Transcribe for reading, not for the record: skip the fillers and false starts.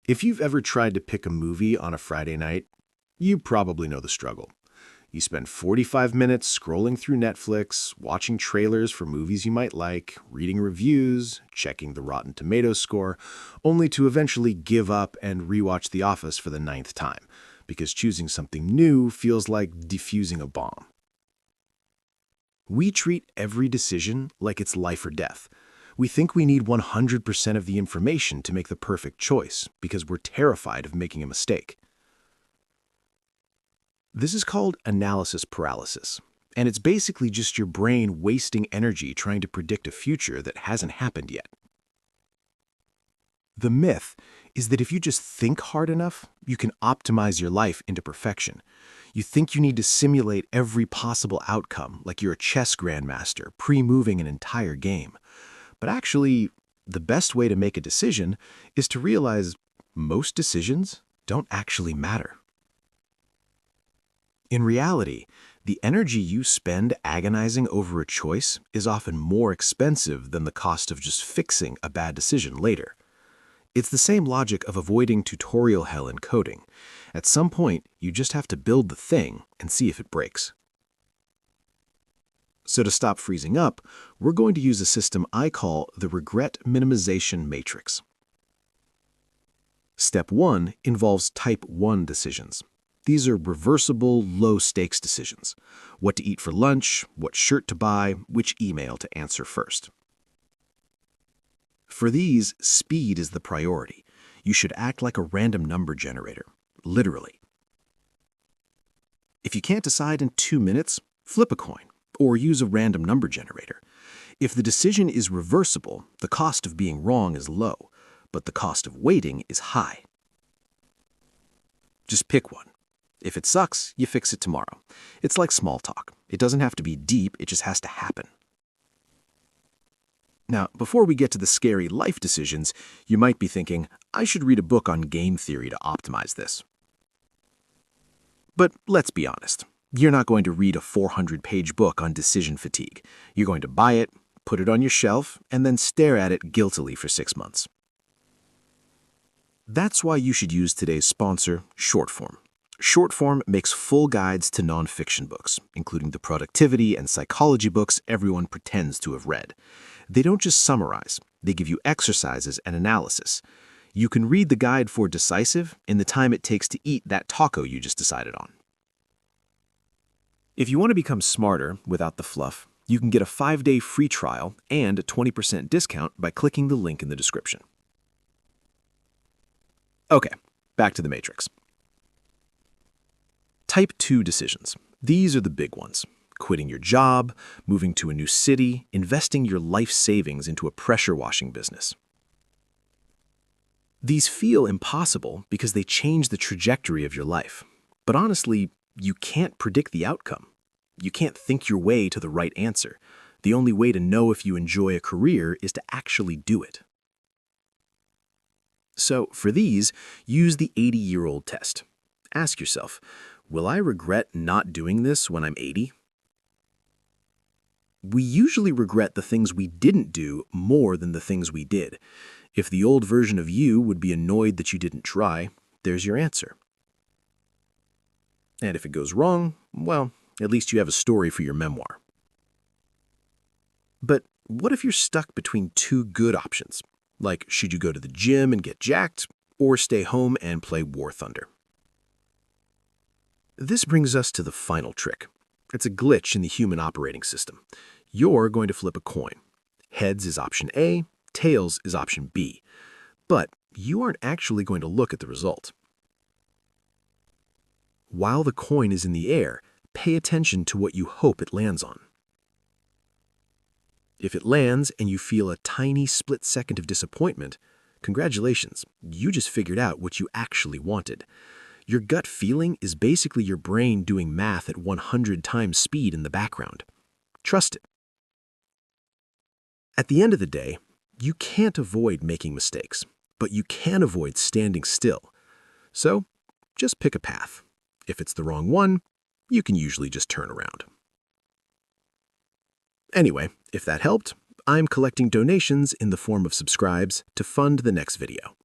If you've ever tried to pick a movie on a Friday night, you probably know the struggle. You spend 45 minutes scrolling through Netflix, watching trailers for movies you might like, reading reviews, checking the Rotten Tomatoes score, only to eventually give up and rewatch The Office for the 9th time, because choosing something new feels like defusing a bomb. We treat every decision like it's life or death. We think we need 100% of the information to make the perfect choice because we're terrified of making a mistake. This is called analysis paralysis, and it's basically just your brain wasting energy trying to predict a future that hasn't happened yet. The myth is that if you just think hard enough, you can optimize your life into perfection. You think you need to simulate every possible outcome like you're a chess grandmaster pre-moving an entire game. But actually, the best way to make a decision is to realize most decisions don't actually matter. In reality, the energy you spend agonizing over a choice is often more expensive than the cost of just fixing a bad decision later. It's the same logic of avoiding tutorial hell in coding. At some point, you just have to build the thing and see if it breaks. So to stop freezing up, we're going to use a system I call the regret minimization matrix. Step 1 involves type 1 decisions. These are reversible, low-stakes decisions. What to eat for lunch, what shirt to buy, which email to answer first. For these, speed is the priority. You should act like a random number generator, literally. If you can't decide in 2 minutes, flip a coin, or use a random number generator. If the decision is reversible, the cost of being wrong is low, but the cost of waiting is high. Just pick one. If it sucks, you fix it tomorrow. It's like small talk. It doesn't have to be deep, it just has to happen. Now, before we get to the scary life decisions, you might be thinking, I should read a book on game theory to optimize this. But let's be honest. You're not going to read a 400-page book on decision fatigue. You're going to buy it, put it on your shelf, and then stare at it guiltily for 6 months. That's why you should use today's sponsor, Shortform. Shortform makes full guides to nonfiction books, including the productivity and psychology books everyone pretends to have read. They don't just summarize, they give you exercises and analysis. You can read the guide for Decisive in the time it takes to eat that taco you just decided on. If you want to become smarter without the fluff, you can get a 5-day free trial and a 20% discount by clicking the link in the description. Okay, back to the matrix. Type 2 decisions. These are the big ones. Quitting your job, moving to a new city, investing your life savings into a pressure washing business. These feel impossible because they change the trajectory of your life. But honestly, you can't predict the outcome. You can't think your way to the right answer. The only way to know if you enjoy a career is to actually do it. So for these, use the 80-year-old test. Ask yourself, will I regret not doing this when I'm 80? We usually regret the things we didn't do more than the things we did. If the old version of you would be annoyed that you didn't try, there's your answer. And if it goes wrong, well, at least you have a story for your memoir. But what if you're stuck between two good options? Like, should you go to the gym and get jacked, or stay home and play War Thunder? This brings us to the final trick. It's a glitch in the human operating system. You're going to flip a coin. Heads is option A, tails is option B. But you aren't actually going to look at the result. While the coin is in the air, pay attention to what you hope it lands on. If it lands and you feel a tiny split second of disappointment, congratulations, you just figured out what you actually wanted. Your gut feeling is basically your brain doing math at 100 times speed in the background. Trust it. At the end of the day, you can't avoid making mistakes, but you can avoid standing still. So, just pick a path. If it's the wrong one, you can usually just turn around. Anyway, if that helped, I'm collecting donations in the form of subscribes to fund the next video.